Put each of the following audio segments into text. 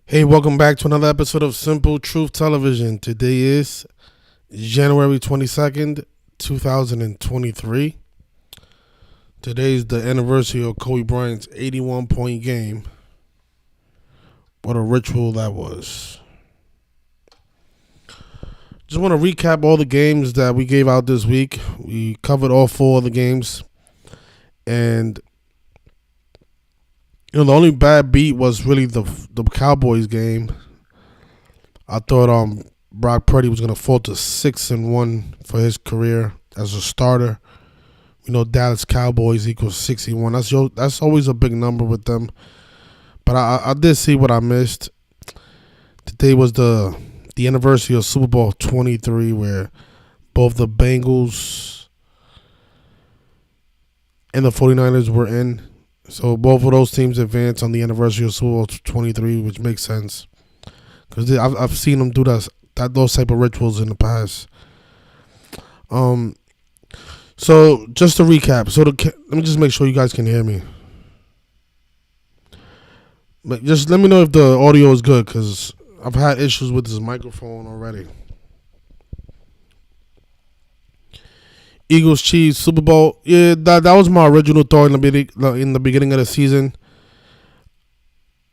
Hey, welcome back to another episode of Simple Truth Television. Today is January 22nd, 2023. Today is the anniversary of Kobe Bryant's 81-point game. What a ritual that was. Just want to recap all the games that we gave out this week. We covered all four of the games. And the only bad beat was really the Cowboys game. I thought Brock Purdy was going to fall to 6-1 for his career as a starter. Dallas Cowboys equals 61. That's always a big number with them. But I did see what I missed. Today was the anniversary of Super Bowl 23, where both the Bengals and the 49ers were in. So both of those teams advanced on the anniversary of Super Bowl 23, which makes sense. Because I've seen them do those type of rituals in the past. So just to recap, let me just make sure you guys can hear me. But just let me know if the audio is good, because I've had issues with this microphone already. Eagles Chiefs Super Bowl. Yeah, that was my original thought in the beginning of the season.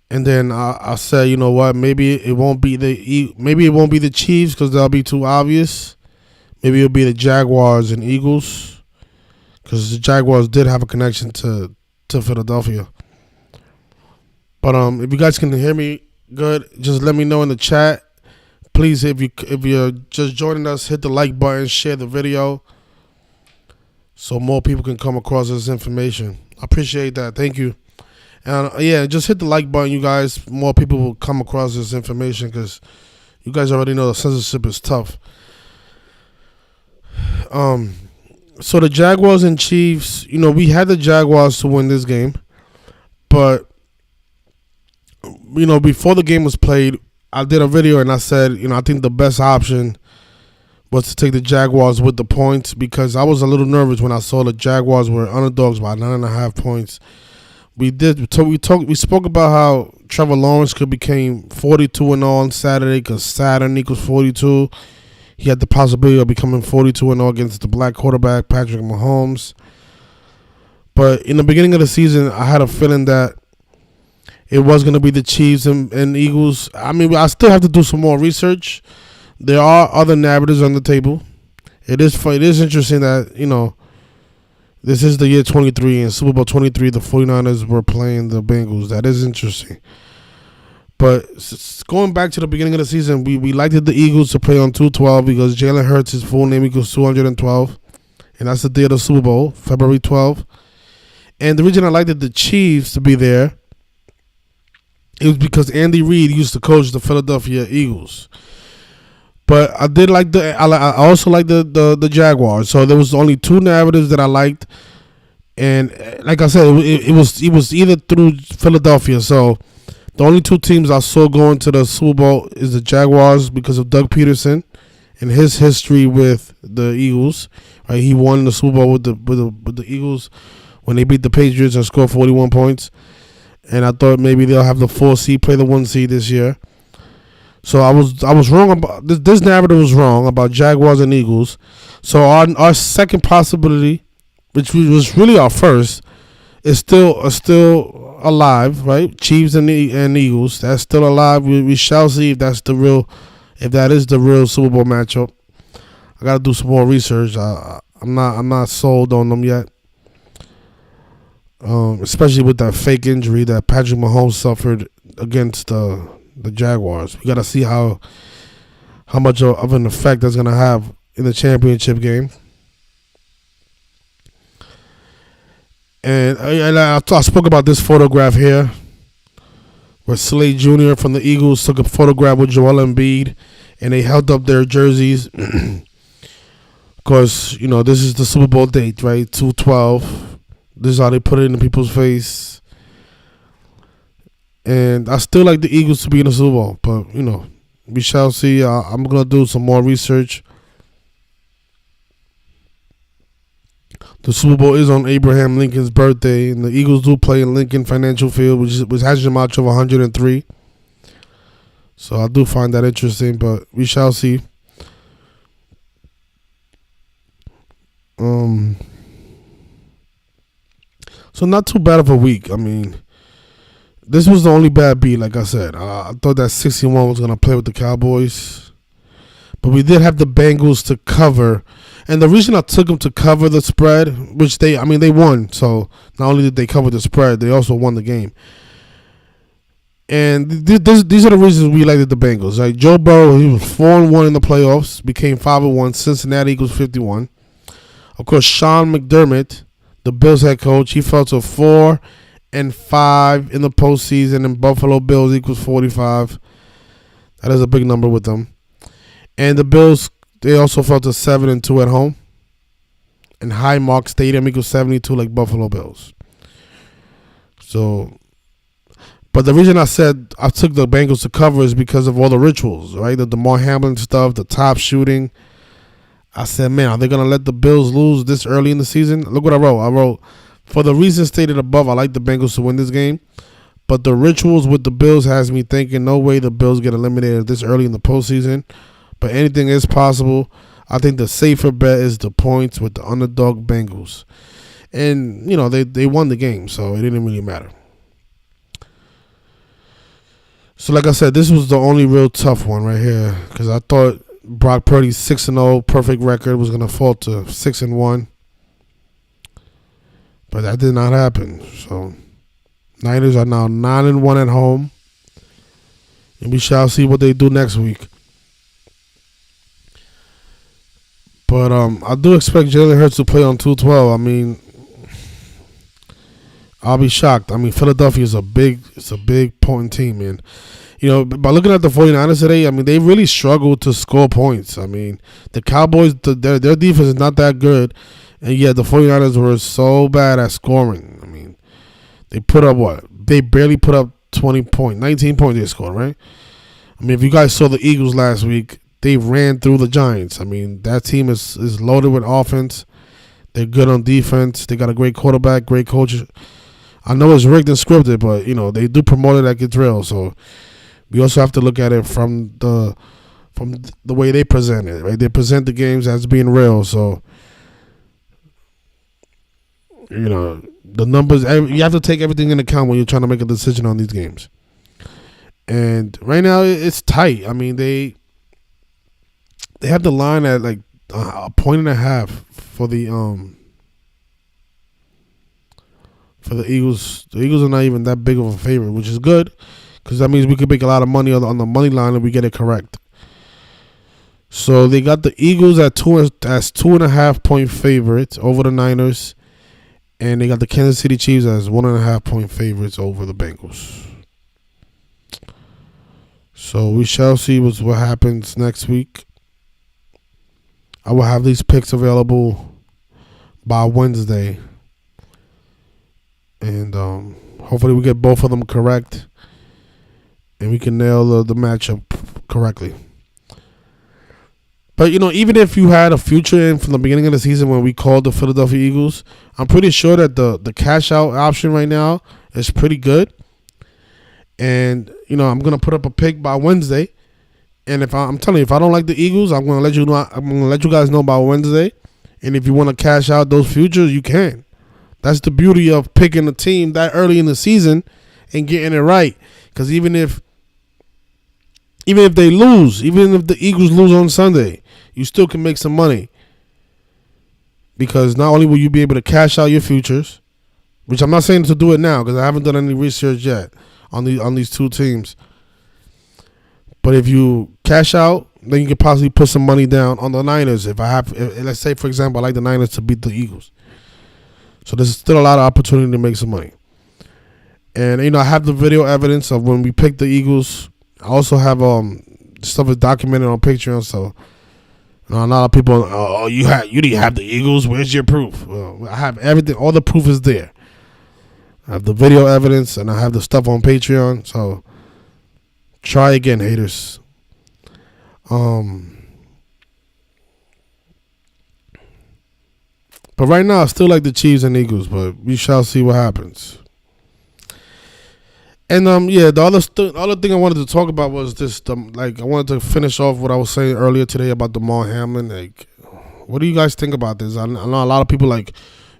And then I said, you know what? Maybe it won't be the Chiefs because that'll be too obvious. Maybe it'll be the Jaguars and Eagles, because the Jaguars did have a connection to Philadelphia. But if you guys can hear me good, just let me know in the chat. Please, if you're just joining us, hit the like button, share the video, so more people can come across this information. I appreciate that. Thank you. And just hit the like button, you guys. More people will come across this information, because you guys already know the censorship is tough. So the Jaguars and Chiefs, we had the Jaguars to win this game. But, before the game was played, I did a video and I said, I think the best option was to take the Jaguars with the points, because I was a little nervous when I saw the Jaguars were underdogs by 9.5 points. We spoke about how Trevor Lawrence could become 42-0 on Saturday, because Saturn equals 42. He had the possibility of becoming 42-0 against the black quarterback, Patrick Mahomes. But in the beginning of the season, I had a feeling that it was going to be the Chiefs and Eagles. I mean, I still have to do some more research. There are other narratives on the table. It is interesting that, this is the year 23, and Super Bowl 23, the 49ers were playing the Bengals. That is interesting. But going back to the beginning of the season, we liked the Eagles to play on 2/12, because Jalen Hurts, his full name equals 212. And that's the day of the Super Bowl, February 12th. And the reason I liked the Chiefs to be there, it was because Andy Reid used to coach the Philadelphia Eagles. But I did like I also liked the Jaguars. So there was only two narratives that I liked, and like I said, it was either through Philadelphia. So the only two teams I saw going to the Super Bowl is the Jaguars, because of Doug Peterson and his history with the Eagles. Right, he won the Super Bowl with the Eagles when they beat the Patriots and scored 41 points. And I thought maybe they'll have the 4 seed play the 1 seed this year. So I was wrong about this narrative was wrong about Jaguars and Eagles. So our second possibility, which was really our first, is still alive, right? Chiefs and Eagles, that's still alive. We shall see if that is the real Super Bowl matchup. I gotta do some more research. I'm not sold on them yet. Especially with that fake injury that Patrick Mahomes suffered against the Jaguars. We got to see how much of an effect that's going to have in the championship game. And I spoke about this photograph here, where Slade Jr. from the Eagles took a photograph with Joel Embiid, and they held up their jerseys. Because, this is the Super Bowl date, right? 2/12. This is how they put it in people's face. And I still like the Eagles to be in the Super Bowl. But, we shall see. I'm going to do some more research. The Super Bowl is on Abraham Lincoln's birthday, and the Eagles do play in Lincoln Financial Field, which has a match of 103. So I do find that interesting, but we shall see. So not too bad of a week. I mean, this was the only bad beat, like I said. I thought that 61 was going to play with the Cowboys. But we did have the Bengals to cover. And the reason I took them to cover the spread, which they won. So not only did they cover the spread, they also won the game. And these are the reasons we liked the Bengals. Like Joe Burrow, he was 4-1 in the playoffs, became 5-1. Cincinnati Eagles 51. Of course, Sean McDermott, the Bills head coach, he fell to 4-5 in the postseason, and Buffalo Bills equals 45. That is a big number with them. And the Bills, they also fell to 7-2 at home. And Highmark Stadium equals 72 like Buffalo Bills. So, but the reason I said I took the Bengals to cover is because of all the rituals, right? The Damar Hamlin stuff, the top shooting. I said, man, are they going to let the Bills lose this early in the season? Look what I wrote. I wrote, for the reasons stated above, I like the Bengals to win this game. But the rituals with the Bills has me thinking, no way the Bills get eliminated this early in the postseason. But anything is possible. I think the safer bet is the points with the underdog Bengals. And, you know, they won the game, so it didn't really matter. So, like I said, this was the only real tough one right here. Because I thought Brock Purdy's 6-0 perfect record was going to fall to 6-1. But that did not happen. So, Niners are now 9-1 at home. And we shall see what they do next week. But I do expect Jalen Hurts to play on 212. I mean, I'll be shocked. I mean, Philadelphia is a big potent team, man. You know, by looking at the 49ers today, I mean, they really struggled to score points. I mean, the Cowboys, their defense is not that good, and yet the 49ers were so bad at scoring. I mean, they put up what? They barely put up 19 points they scored, right? I mean, if you guys saw the Eagles last week, they ran through the Giants. I mean, that team is loaded with offense. They're good on defense. They got a great quarterback, great coach. I know it's rigged and scripted, but, you know, they do promote it like it's real. So we also have to look at it from the way they present it, right? They present the games as being real. So, you know, the numbers, you have to take everything into account when you're trying to make a decision on these games. And right now it's tight. I mean, they have the line at like a 1.5 for the Eagles. The Eagles are not even that big of a favorite, which is good because that means we could make a lot of money on the money line if we get it correct. So they got the Eagles as 2.5 point favorites over the Niners, and they got the Kansas City Chiefs as 1.5 point favorites over the Bengals. So we shall see what happens next week. I will have these picks available by Wednesday. And hopefully we get both of them correct. And we can nail the matchup correctly. But, you know, even if you had a future in from the beginning of the season when we called the Philadelphia Eagles, I'm pretty sure that the cash out option right now is pretty good. And, you know, I'm going to put up a pick by Wednesday. And I'm telling you, if I don't like the Eagles, I'm gonna let you guys know by Wednesday. And if you want to cash out those futures, you can. That's the beauty of picking a team that early in the season and getting it right. Because even if they lose, even if the Eagles lose on Sunday, you still can make some money. Because not only will you be able to cash out your futures, which I'm not saying to do it now because I haven't done any research yet on these two teams. But if you cash out, then you could possibly put some money down on the Niners. Let's say, for example, I like the Niners to beat the Eagles. So there's still a lot of opportunity to make some money. And, you know, I have the video evidence of when we picked the Eagles. I also have stuff is documented on Patreon. So, you know, a lot of people, you didn't have the Eagles. Where's your proof? Well, I have everything. All the proof is there. I have the video evidence and I have the stuff on Patreon. So try again, haters. But right now, I still like the Chiefs and Eagles, but we shall see what happens. And yeah, the other thing I wanted to talk about was this. Like, I wanted to finish off what I was saying earlier today about Damar Hamlin. Like, what do you guys think about this? I know a lot of people like,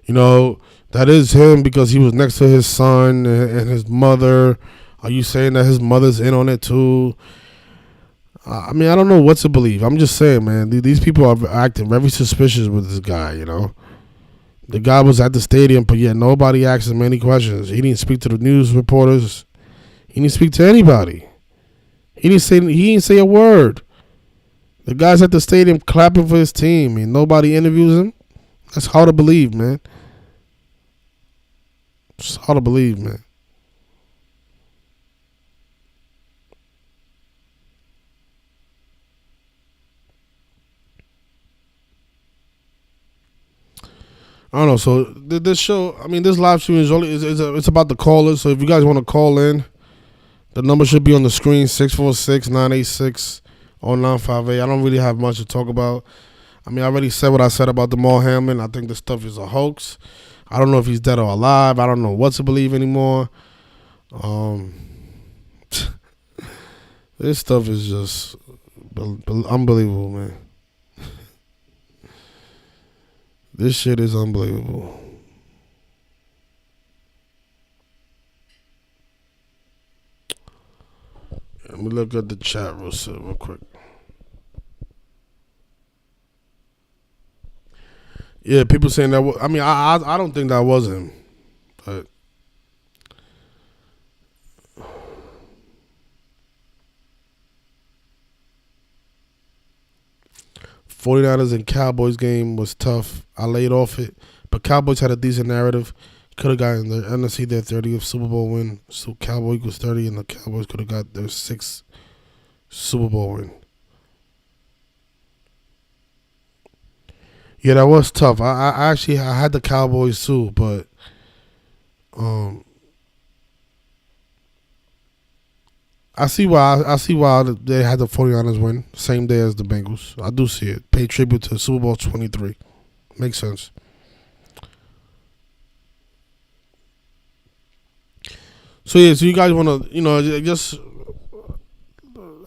that is him because he was next to his son and his mother. Are you saying that his mother's in on it too? I mean, I don't know what to believe. I'm just saying, man. These people are acting very suspicious with this guy. The guy was at the stadium, but yet nobody asked him any questions. He didn't speak to the news reporters. He didn't speak to anybody. He didn't say a word. The guy's at the stadium clapping for his team, and nobody interviews him. That's hard to believe, man. It's hard to believe, man. I don't know. So this show, I mean, this live stream is it's about the callers. So if you guys want to call in, the number should be on the screen: 646-986-0958. I don't really have much to talk about. I mean, I already said what I said about Damar Hamlin. I think this stuff is a hoax. I don't know if he's dead or alive. I don't know what to believe anymore. This stuff is just unbelievable, man. This shit is unbelievable. Let me look at the chat real quick. Yeah, people saying that. I mean, I don't think that was him, but 49ers and Cowboys game was tough. I laid off it, but Cowboys had a decent narrative. Could have gotten the NFC their 30th Super Bowl win. So Cowboys was 30, and the Cowboys could have got their 6th Super Bowl win. Yeah, that was tough. I actually had the Cowboys too, but I see why they had the 49ers win same day as the Bengals. I do see it. Pay tribute to Super Bowl 23. Makes sense. So yeah, so you guys want to, just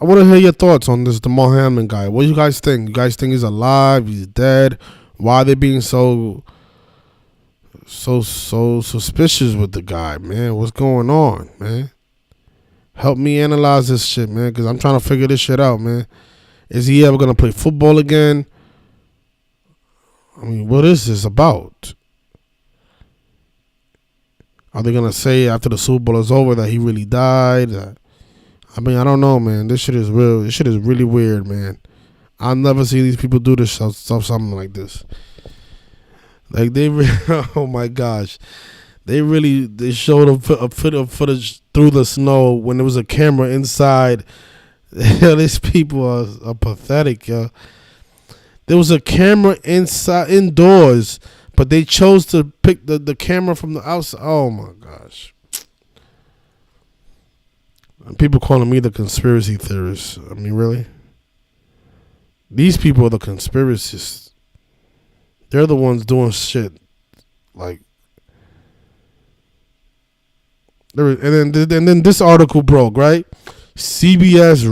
I want to hear your thoughts on this Damar Hamlin guy. What do you guys think? You guys think he's alive? He's dead? Why are they being so suspicious with the guy, man? What's going on, man? Help me analyze this shit, man, because I'm trying to figure this shit out, man. Is he ever going to play football again? I mean, what is this about? Are they going to say after the Super Bowl is over that he really died? I mean, I don't know, man. This shit is real. This shit is really weird, man. I'll never see these people do this stuff, something like this. Like, oh my gosh. They showed a footage through the snow when there was a camera inside. These people are pathetic, yo. There was a camera indoors, but they chose to pick the camera from the outside. Oh my gosh. And people calling me the conspiracy theorist. I mean, really? These people are the conspiracists. They're the ones doing shit like. And then this article broke, right? CBS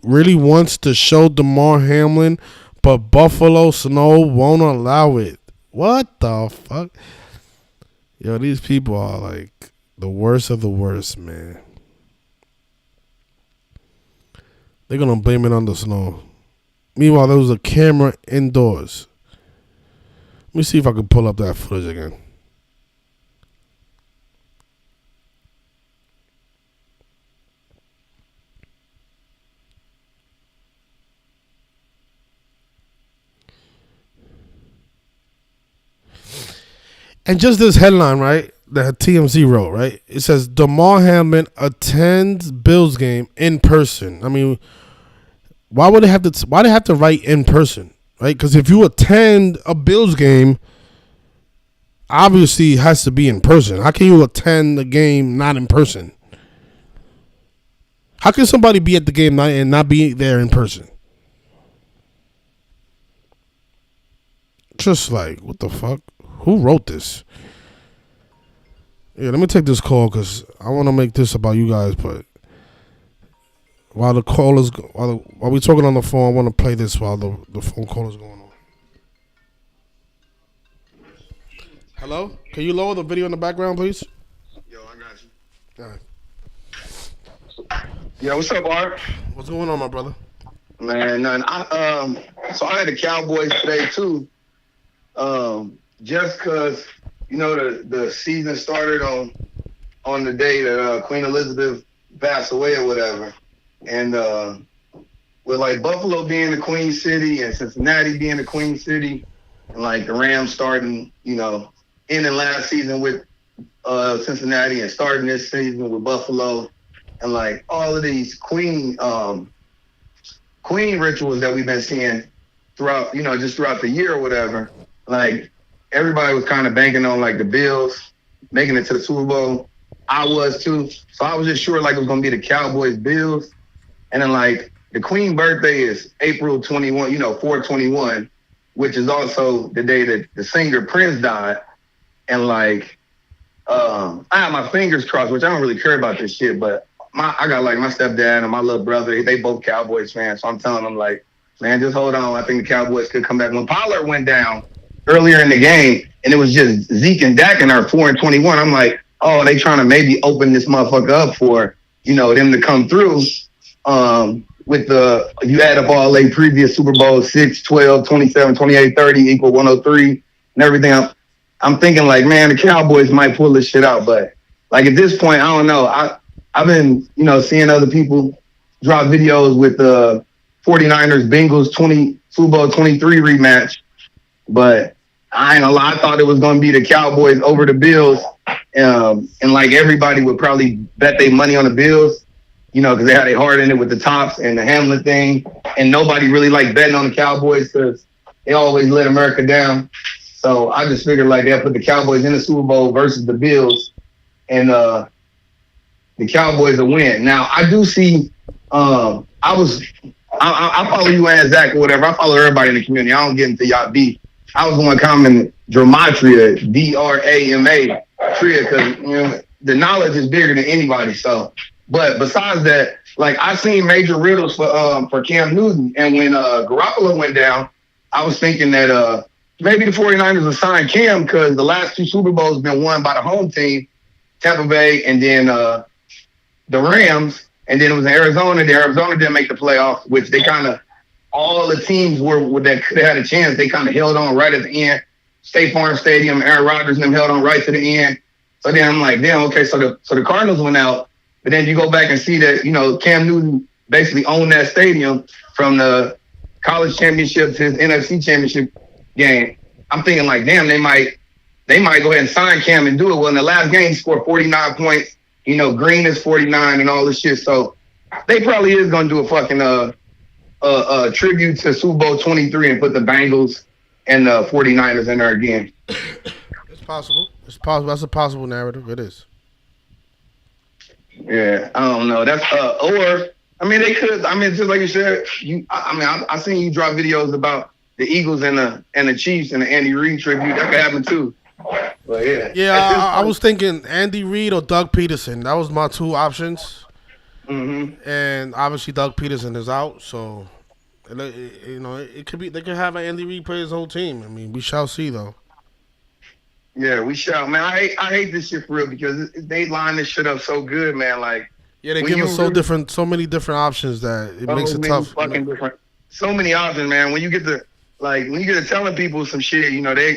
really wants to show Damar Hamlin, but Buffalo Snow won't allow it. What the fuck? Yo, these people are like the worst of the worst, man. They're gonna blame it on the snow. Meanwhile, there was a camera indoors. Let me see if I can pull up that footage again. And just this headline, right, that TMZ wrote, right? It says, Damar Hamlin attends Bills game in person. I mean, why they have to write in person, right? Because if you attend a Bills game, obviously it has to be in person. How can you attend the game not in person? How can somebody be at the game and not be there in person? Just like, what the fuck? Who wrote this? Yeah, let me take this call because I want to make this about you guys. But while the call is while we talking on the phone, I want to play this while the phone call is going on. Hello, can you lower the video in the background, please? Yo, I got you. All right. Yo, what's up, Art? What's going on, my brother? Man, none. So I had the Cowboys today too. Just cause the season started on the day that Queen Elizabeth passed away or whatever, and with like Buffalo being the Queen City and Cincinnati being the Queen City, and like the Rams starting, ending last season with Cincinnati and starting this season with Buffalo, and like all of these Queen rituals that we've been seeing throughout, just throughout the year or whatever. Like everybody was kind of banking on like the Bills making it to the Super Bowl. I was too. So I was just sure like it was gonna be the Cowboys Bills. And then like the Queen birthday is April 21, 4/21, which is also the day that the singer Prince died. And like I have my fingers crossed, which I don't really care about this shit, but I got like my stepdad and my little brother, they both Cowboys fans. So I'm telling them like, man, just hold on. I think the Cowboys could come back. When Pollard went down earlier in the game and it was just Zeke and Dak in our 4-21, I'm like, oh, they trying to maybe open this motherfucker up for, them to come through. With you add up all their previous Super Bowls, 6, 12, 27, 28, 30 equal 103 and everything. I'm thinking like, man, the Cowboys might pull this shit out. But like at this point, I don't know. I've been, seeing other people drop videos with the 49ers Bengals Super Bowl 23 rematch. But I ain't gonna lie, I thought it was gonna be the Cowboys over the Bills. And like everybody would probably bet their money on the Bills, because they had a heart in it with the Tops and the Hamlin thing. And nobody really liked betting on the Cowboys because they always let America down. So I just figured like they'll put the Cowboys in the Super Bowl versus the Bills. And the Cowboys will win. Now I do see. I follow you and Zach or whatever. I follow everybody in the community. I don't get into y'all beef. I was going to comment Dramatria, Drama, Tria, because the knowledge is bigger than anybody. So, but besides that, like I seen major riddles for Cam Newton, and when Garoppolo went down, I was thinking that maybe the 49ers would sign Cam because the last 2 Super Bowls been won by the home team, Tampa Bay, and then the Rams, and then it was in Arizona. The Arizona didn't make the playoffs, which they kind of all the teams were that could have had a chance. They kind of held on right at the end. State Farm Stadium, Aaron Rodgers and them held on right to the end. So then I'm like, damn, okay. So the Cardinals went out, but then you go back and see that Cam Newton basically owned that stadium from the college championship to his NFC championship game. I'm thinking like, damn, they might go ahead and sign Cam and do it. Well, in the last game, he scored 49 points. Green is 49 and all this shit. So they probably is gonna do a fucking tribute to Super Bowl 23 and put the Bengals and the 49ers in there again. It's possible. It's possible. That's a possible narrative. It is. Yeah, I don't know. That's or I mean they could. I mean, just like you said, I seen you drop videos about the Eagles and the Chiefs and the Andy Reid tribute. That could happen too. But yeah. Yeah, I was thinking Andy Reid or Doug Peterson. That was my 2 options. Mm-hmm. And obviously Doug Peterson is out, so it could be they could have Andy Reid play his whole team. I mean, we shall see though. Yeah, we shall, man. I hate this shit for real because they line this shit up so good, man. Like, yeah, they give us so many different options that it makes it tough. So many options, man. When you get to telling people some shit,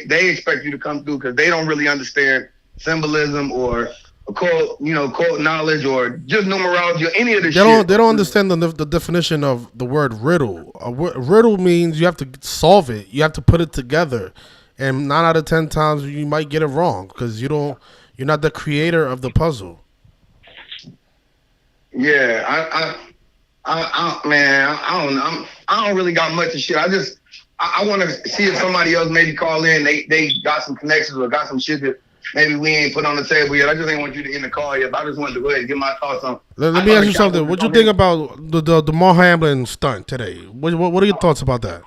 they expect you to come through because they don't really understand symbolism or occult knowledge or just numerology or any of the shit. They don't understand the definition of the word riddle. Riddle means you have to solve it. You have to put it together. And 9 out of 10 times you might get it wrong because you're not the creator of the puzzle. Yeah, I don't really got much of shit. I want to see if somebody else maybe call in. They got some connections or got some shit that maybe we ain't put on the table yet. I just ain't want you to end the call yet. But I just wanted to go ahead and get my thoughts on. Let me ask you something. What you think about the Damar Hamlin stunt today? What are your thoughts about that?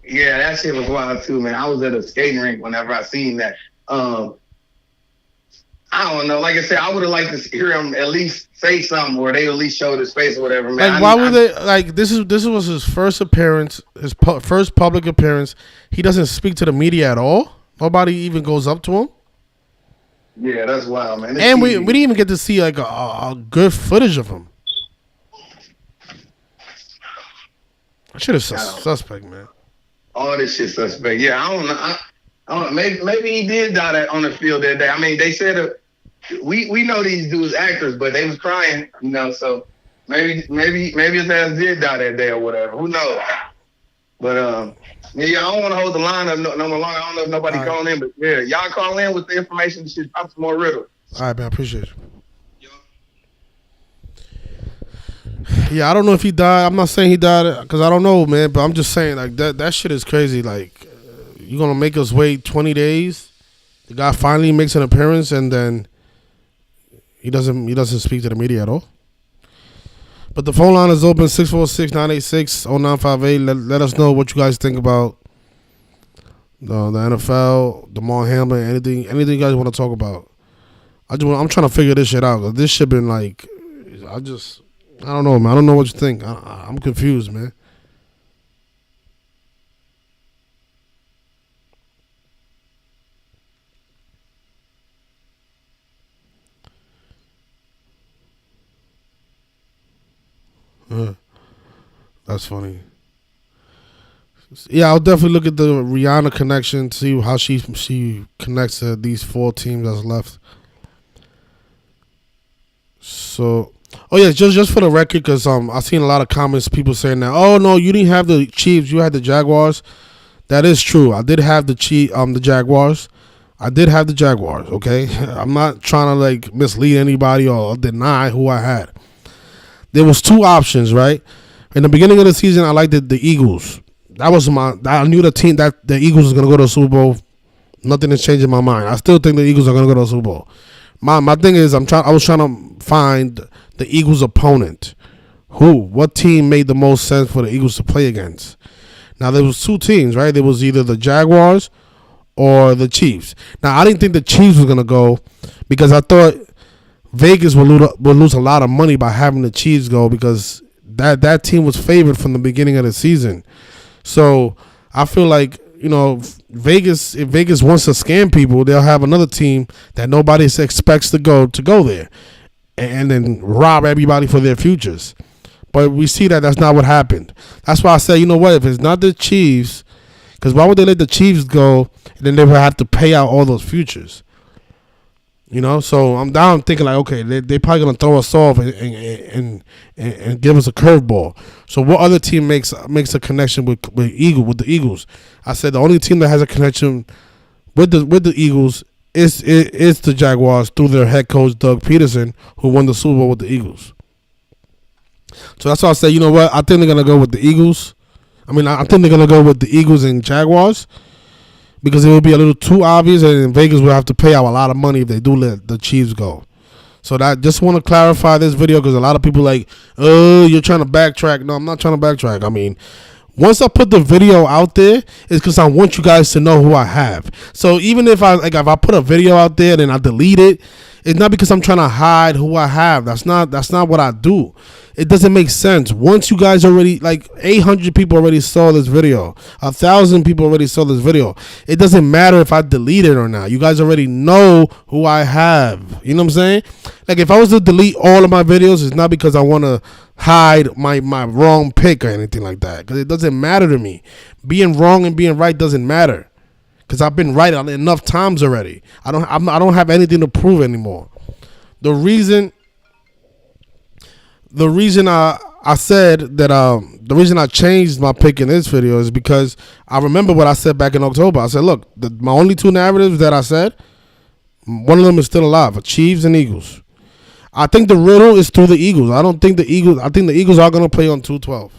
Yeah, that shit was wild too, man. I was at a skating rink whenever I seen that. I don't know. Like I said, I would have liked to hear him at least say something, or they at least showed his face or whatever, man. Like, why would they? Like, this was his first appearance, his first public appearance. He doesn't speak to the media at all. Nobody even goes up to him. Yeah, that's wild, man. And we didn't even get to see like a good footage of him. Shit is suspect, man. All this shit suspect. Yeah, I don't know. I don't know. Maybe he did die on the field that day. I mean, they said we know these dudes actors, but they was crying, you know. So maybe his ass did die that day or whatever. Who knows? But yeah, I don't want to hold the line up no more long. I don't know if nobody calling in, but yeah, y'all call in with the information. Shit, pop some more riddles. All right, man. I appreciate you. Yeah, I don't know if he died. I'm not saying he died because I don't know, man. But I'm just saying, like, that shit is crazy. Like, you're gonna make us wait 20 days. The guy finally makes an appearance, and then he doesn't speak to the media at all. But the phone line is open, 646-986-0958. Let us know what you guys think about the NFL, Damar Hamlin, anything you guys want to talk about. I'm trying to figure this shit out. This shit been like, I don't know, man. I don't know what you think. I'm confused, man. That's funny. Yeah, I'll definitely look at the Rihanna connection, see how she connects to these 4 teams that's left. So, oh yeah, just for the record, because I've seen a lot of comments, people saying that, oh no, you didn't have the Chiefs, you had the Jaguars. That is true. I did have the Jaguars. I did have the Jaguars. Okay, I'm not trying to like mislead anybody or deny who I had. There was 2 options, right? In the beginning of the season, I liked the Eagles. I knew the team that the Eagles was gonna go to the Super Bowl. Nothing has changed in my mind. I still think the Eagles are gonna go to the Super Bowl. My thing is, I was trying to find the Eagles' opponent. What team made the most sense for the Eagles to play against? Now there was 2 teams, right? There was either the Jaguars or the Chiefs. Now I didn't think the Chiefs was gonna go because I thought Vegas would lose a lot of money by having the Chiefs go because that team was favored from the beginning of the season. So I feel like, you know, if Vegas wants to scam people, they'll have another team that nobody expects to go there and then rob everybody for their futures. But we see that that's not what happened. That's why I say, you know what, if it's not the Chiefs, because why would they let the Chiefs go and then they would have to pay out all those futures? You know, so I'm down thinking like, okay, they probably gonna throw us off and give us a curveball. So what other team makes a connection with the Eagles? I said the only team that has a connection with the Eagles is the Jaguars through their head coach Doug Peterson, who won the Super Bowl with the Eagles. So that's why I say, you know what, I think they're gonna go with the Eagles. I think they're gonna go with the Eagles and Jaguars. Because it would be a little too obvious, and Vegas will have to pay out a lot of money if they do let the Chiefs go. So that just want to clarify this video because a lot of people like, oh, you're trying to backtrack. No, I'm not trying to backtrack. I mean, once I put the video out there, it's because I want you guys to know who I have. So even if I put a video out there and I delete it, it's not because I'm trying to hide who I have. That's not what I do. It doesn't make sense. Once you guys already, like 800 people already saw this video, 1,000 people already saw this video. It doesn't matter if I delete it or not. You guys already know who I have. You know what I'm saying? Like if I was to delete all of my videos, it's not because I want to hide my wrong pick or anything like that. Because it doesn't matter to me. Being wrong and being right doesn't matter. Because I've been right enough times already. I don't have anything to prove anymore. The reason I said that the reason I changed my pick in this video is because I remember what I said back in October. I said, look, my only 2 narratives that I said, one of them is still alive, Chiefs and Eagles. I think the riddle is through the Eagles. I think the Eagles are going to play on 2-12.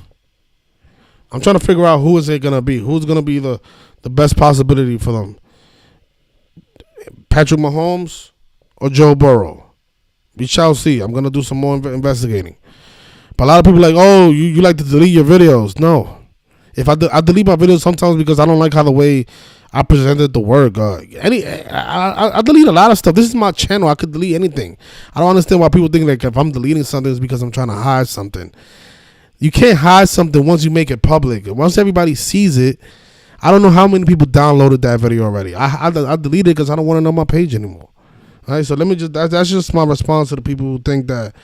I'm trying to figure out who is it going to be. Who's going to be the best possibility for them? Patrick Mahomes or Joe Burrow? We shall see. I'm going to do some more investigating. But a lot of people are like, oh, you like to delete your videos. No. If I delete my videos sometimes because I don't like how the way I presented the work. I delete a lot of stuff. This is my channel. I could delete anything. I don't understand why people think like if I'm deleting something, it's because I'm trying to hide something. You can't hide something once you make it public. Once everybody sees it, I don't know how many people downloaded that video already. I deleted it because I don't want to know my page anymore. All right, so let me just that's just my response to the people who think that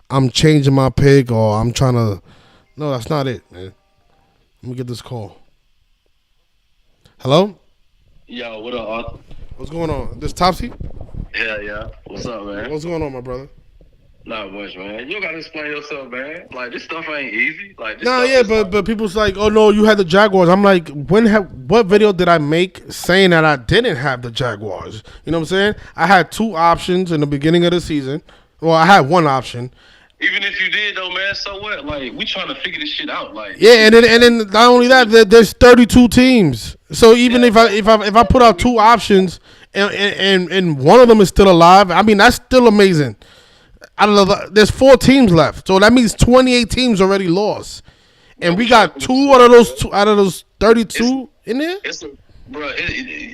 I'm changing my pick or I'm trying to. No, that's not it, man. Let me get this call. Hello? Yo, what up, Arthur? What's going on? This Topsy? Yeah, yeah. What's up, man? What's going on, my brother? Not much, man. You gotta explain yourself, man. Like, this stuff ain't easy. Like, this No, stuff yeah, is but people's like, oh no, you had the Jaguars. I'm like, what video did I make saying that I didn't have the Jaguars? You know what I'm saying? I had two options in the beginning of the season. Well, I had one option. Even if you did, though, man, so what? Like, we trying to figure this shit out. Like, Yeah, and then not only that, there's 32 teams. So even if I put out two options and one of them is still alive, I mean that's still amazing. I don't know. There's 4 teams left, so that means 28 teams already lost, and we got two out of those 32 in there. Bro,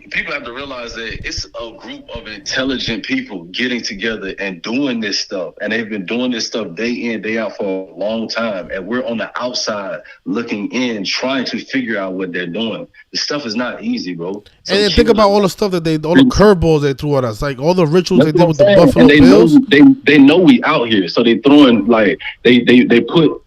people have to realize that it's a group of intelligent people getting together and doing this stuff. And they've been doing this stuff day in, day out for a long time. And we're on the outside looking in, trying to figure out what they're doing. This stuff is not easy, bro. So and think about all the stuff that all the curveballs they threw at us, like all the rituals they did with the Buffalo Bills. They know we out here, so they throwing like they put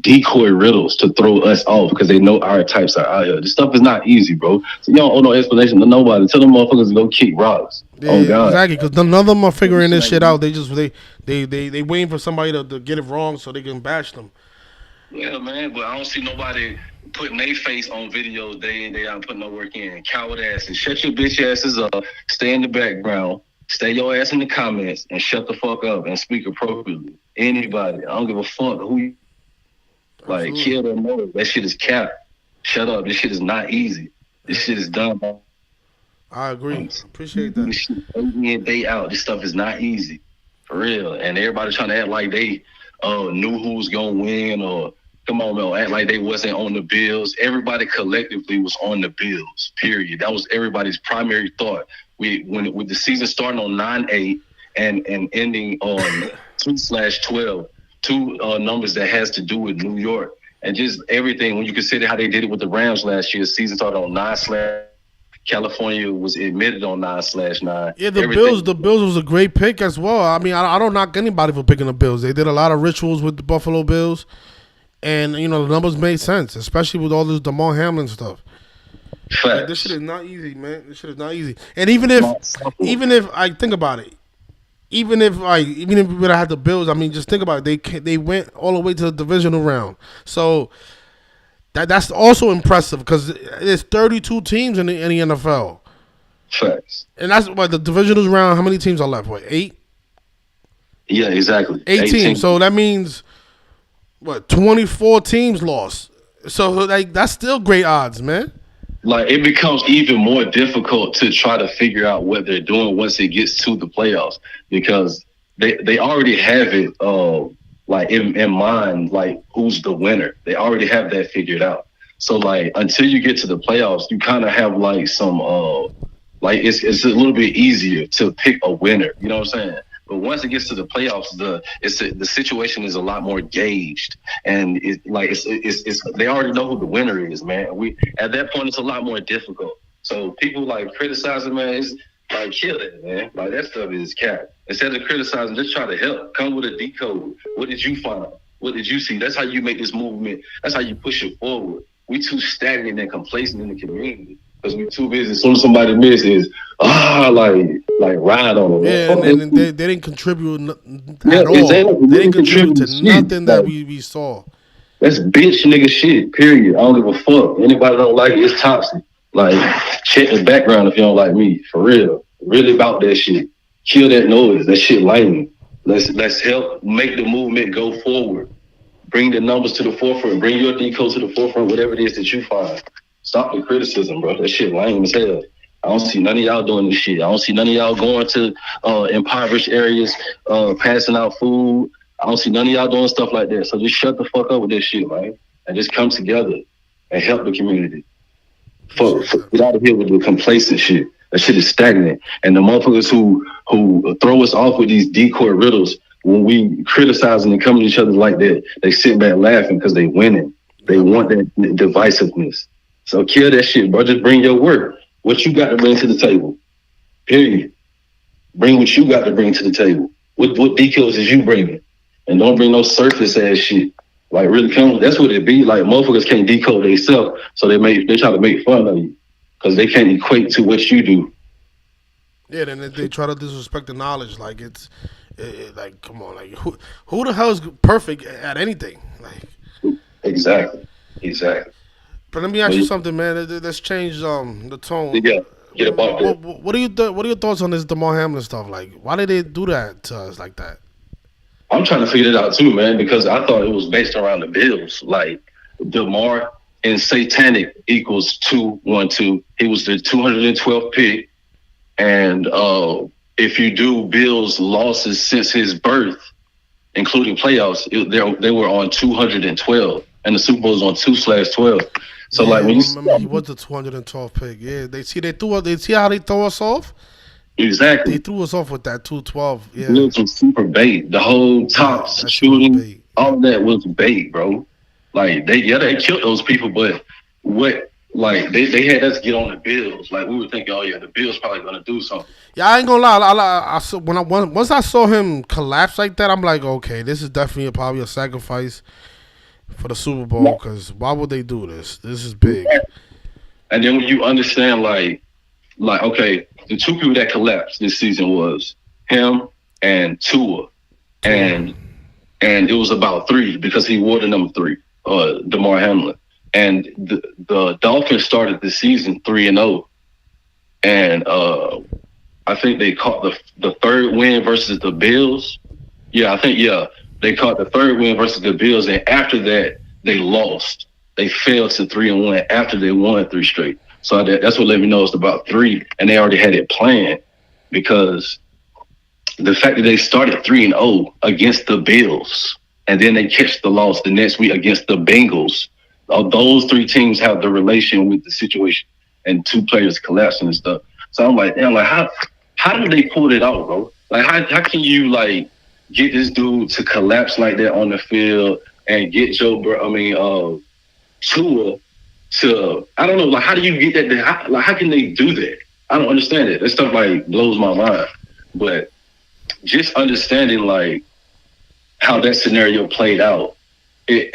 decoy riddles to throw us off because they know our types are out here. This stuff is not easy, bro. So you don't owe no explanation to nobody. Tell them motherfuckers to go kick rocks. Yeah, oh God, exactly. Because none of them are figuring this shit out. They waiting for somebody to get it wrong so they can bash them. Yeah, man. But I don't see nobody putting their face on videos day in day out, putting no work in. Coward asses, shut your bitch asses up. Stay in the background. Stay your ass in the comments and shut the fuck up and speak appropriately. Anybody, I don't give a fuck who you. Like, kill them more. That shit is cap. Shut up. This shit is not easy. This shit is dumb. I agree. Appreciate that. This shit, day in, day out. This stuff is not easy. For real. And everybody trying to act like they knew who was going to win or, come on, man, act like they wasn't on the Bills. Everybody collectively was on the Bills, period. That was everybody's primary thought. With the season starting on 9-8 and ending on 2/12, two numbers that has to do with New York and just everything. When you consider how they did it with the Rams last year, season started on 9/. California was admitted on 9/9. Yeah, the Bills was a great pick as well. I mean, I don't knock anybody for picking the Bills. They did a lot of rituals with the Buffalo Bills, and the numbers made sense, especially with all this Damar Hamlin stuff. Like, this shit is not easy, man. This shit is not easy. And even if I think about it. Even if we would have had the Bills, I mean, just think about it. They went all the way to the divisional round. So that's also impressive because there's 32 teams in the NFL. Facts. And that's why the divisional round. How many teams are left? What, 8? Yeah, exactly. 8 teams. So that means 24 teams lost. So like that's still great odds, man. Like, it becomes even more difficult to try to figure out what they're doing once it gets to the playoffs because they already have it like in mind, like who's the winner. They already have that figured out. So like until you get to the playoffs, you kind of have like some like it's a little bit easier to pick a winner. You know what I'm saying? But once it gets to the playoffs, the situation is a lot more gauged, and it's they already know who the winner is, man. At that point, it's a lot more difficult. So people like criticizing, man, it's like kill it, man. Like that stuff is cap. Instead of criticizing, just try to help. Come with a decode. What did you find? What did you see? That's how you make this movement. That's how you push it forward. We too stagnant and complacent in the community. Because we're too busy. As soon as somebody misses, like ride on them. Yeah, and they didn't contribute at all. They didn't contribute to nothing that we saw. That's bitch nigga shit, period. I don't give a fuck. Anybody don't like it, it's toxic. Like, check the background if you don't like me. For real. Really about that shit. Kill that noise. That shit lame. Let's help make the movement go forward. Bring the numbers to the forefront. Bring your decode to the forefront, whatever it is that you find. Stop the criticism, bro. That shit lame as hell. I don't see none of y'all doing this shit. I don't see none of y'all going to impoverished areas, passing out food. I don't see none of y'all doing stuff like that. So just shut the fuck up with this shit, man. And just come together and help the community. For get out of here with the complacent shit. That shit is stagnant. And the motherfuckers who throw us off with these decoy riddles, when we criticizing and coming to each other like that, they sit back laughing because they winning. They want that divisiveness. So kill that shit, bro. Just bring your work. What you got to bring to the table. Period. Bring what you got to bring to the table. What decals is you bringing? And don't bring no surface ass shit. Like really come. That's what it be. Like motherfuckers can't decode themselves, so they try to make fun of you because they can't equate to what you do. Yeah, then they try to disrespect the knowledge. Like like come on, like who the hell is perfect at anything? Like Exactly. But let me ask you something, man. Let's change the tone. Yeah, get about that. What are your thoughts on this Damar Hamlin stuff? Like, why did they do that to us like that? I'm trying to figure it out too, man, because I thought it was based around the Bills. Like Damar and Satanic equals 212. He was the 212th pick, and if you do Bills losses since his birth, including playoffs, they were on 212, and the Super Bowl was on 2/12. So like when he was the 212th pick. Yeah, they see how they throw us off. Exactly. They threw us off with that 212. Yeah. It was some super bait. The whole tops shooting, all of that was bait, bro. Like they killed those people, but they had us get on the Bills. Like we were thinking, oh yeah, the Bills probably gonna do something. Yeah, I ain't gonna lie. Once I saw him collapse like that, I'm like, okay, this is definitely probably a sacrifice for the Super Bowl. Because why would they do this? This is big. And then when you understand, like okay, the two people that collapsed this season was him and Tua, and it was about 3 because he wore the number 3, Damar Hamlin. And the Dolphins started the season 3-0, and I think they caught the third win versus the Bills. Yeah, they caught the third win versus the Bills, and after that they lost. They fell to 3-1 after they won 3 straight. So that's what let me know it's about 3, and they already had it planned because the fact that they started 3-0 against the Bills, and then they catch the loss the next week against the Bengals. Those 3 teams have the relation with the situation, and 2 players collapsing and stuff. So I'm like, damn, like how did they pull it out, bro? Like how can you like get this dude to collapse like that on the field and get Tua to, I don't know, like how do you get that? How can they do that? I don't understand it. That stuff like blows my mind. But just understanding like how that scenario played out, I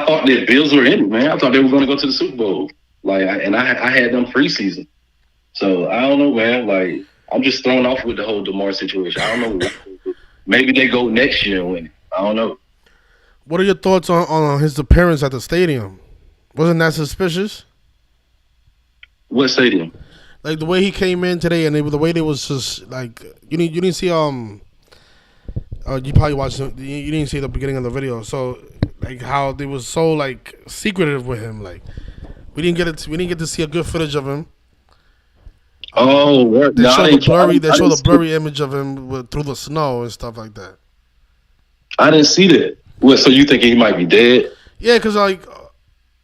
thought that Bills were in it, man. I thought they were going to go to the Super Bowl. Like, I had them preseason. So I don't know, man. Like, I'm just thrown off with the whole Damar situation. I don't know. Maybe they go next year and win it. I don't know. What are your thoughts on his appearance at the stadium? Wasn't that suspicious? What stadium? Like the way he came in today, and the way they was just like you didn't see you probably watched you didn't see the beginning of the video. So like how they was so like secretive with him. Like we didn't get to see a good footage of him. Oh, they showed the blurry image of him through the snow and stuff like that. I didn't see that. What? So you think he might be dead? Yeah, because like,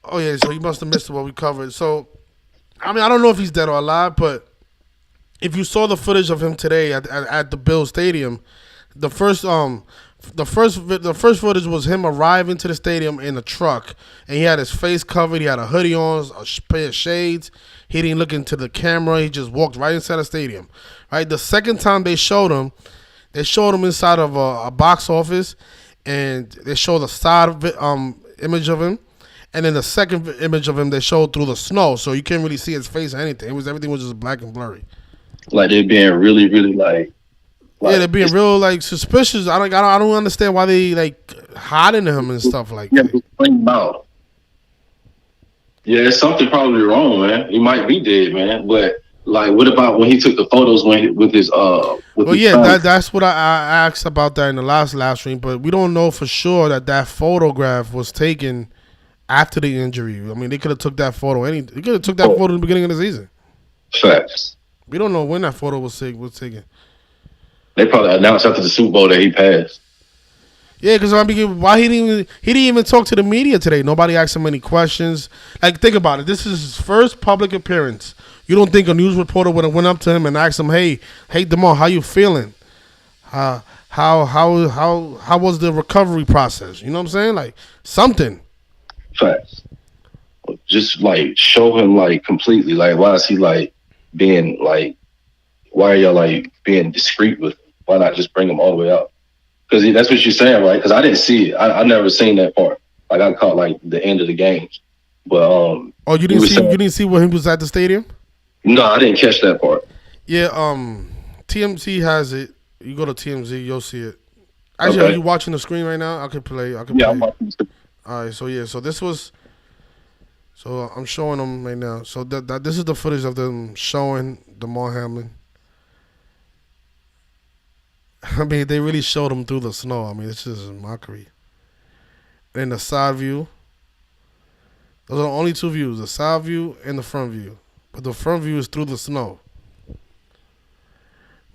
oh yeah, so he must have missed what we covered. So, I mean, I don't know if he's dead or alive, but if you saw the footage of him today at the Bills Stadium, the first footage was him arriving to the stadium in a truck, and he had his face covered. He had a hoodie on, a pair of shades. He didn't look into the camera. He just walked right inside the stadium. Right. The second time they showed him inside of a box office, and they showed the side image of him, and then the second image of him they showed through the snow, so you can't really see his face or anything. Everything was just black and blurry. Like they're being really, really like yeah, they're being real like suspicious. I don't understand why they like hiding him and stuff like that. Yeah, there's something probably wrong, man. He might be dead, man. But like, what about when he took the photos with his that's what I asked about that in the last live stream. But we don't know for sure that photograph was taken after the injury. I mean, they could have took that photo. They could have took that photo in the beginning of the season. Facts. We don't know when that photo was taken. They probably announced after the Super Bowl that he passed. Yeah, because I mean, why he didn't even talk to the media today? Nobody asked him any questions. Like, think about it. This is his first public appearance. You don't think a news reporter would have went up to him and asked him, "Hey, Damar, how you feeling? How was the recovery process? You know what I'm saying? Like something." Facts. Just like show him like completely. Like, why is he like being like? Why are y'all like being discreet with him? Why not just bring him all the way out? Because that's what you're saying, right? Because I didn't see it. I never seen that part. Like I caught like the end of the games, but Oh, you didn't see you didn't see when he was at the stadium? no, I didn't catch that part. Yeah, TMZ has it. You go to TMZ, you'll see it. Actually, are Okay. you watching the screen right now? I could play. I could Yeah, I'm play. watching. All right, so yeah, so this was. So I'm showing them right now. So this is the footage of them showing Damar Hamlin. I mean, they really showed him through the snow. I mean, it's just a mockery. And the side view. Those are the only two views: the side view and the front view. But the front view is through the snow,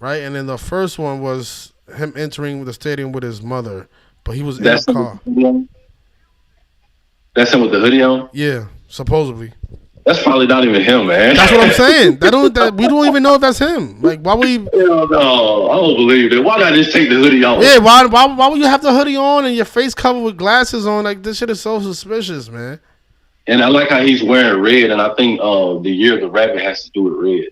right? And then the first one was him entering the stadium with his mother, but he was in the That's him with car. the hoodie on. That's him with the hoodie on. Yeah, supposedly. That's probably not even him, man. That's what I'm saying. We don't even know if that's him. Like, why would he? Hell no, I don't believe it. Why not just take the hoodie off? Yeah, why would you have the hoodie on and your face covered with glasses on? Like, this shit is so suspicious, man. And I like how he's wearing red, and I think the year of the rabbit has to do with red.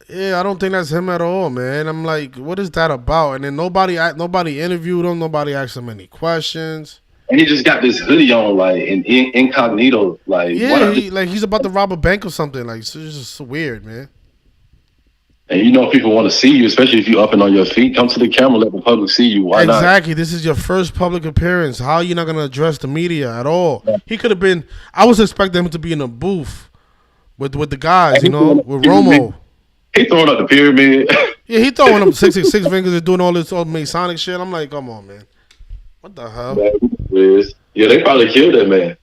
Yeah, I don't think that's him at all, man. I'm like, what is that about? And then nobody interviewed him. Nobody asked him any questions. And he just got this hoodie on, like incognito, like why Yeah, not just, he's about to rob a bank or something. Like, it's just so weird, man. and you know people want to see you, especially if you up and on your feet. Come to the camera, let the public see you. Why not? Exactly. This is your first public appearance. How are you not gonna address the media at all? He could have been. I was expecting him to be in a booth with the guys, you know, with Romo. He throwing up the pyramid. Yeah, he throwing them 666 fingers and doing all this old Masonic shit. I'm like, come on, man. What the hell? Yeah, they probably killed that man.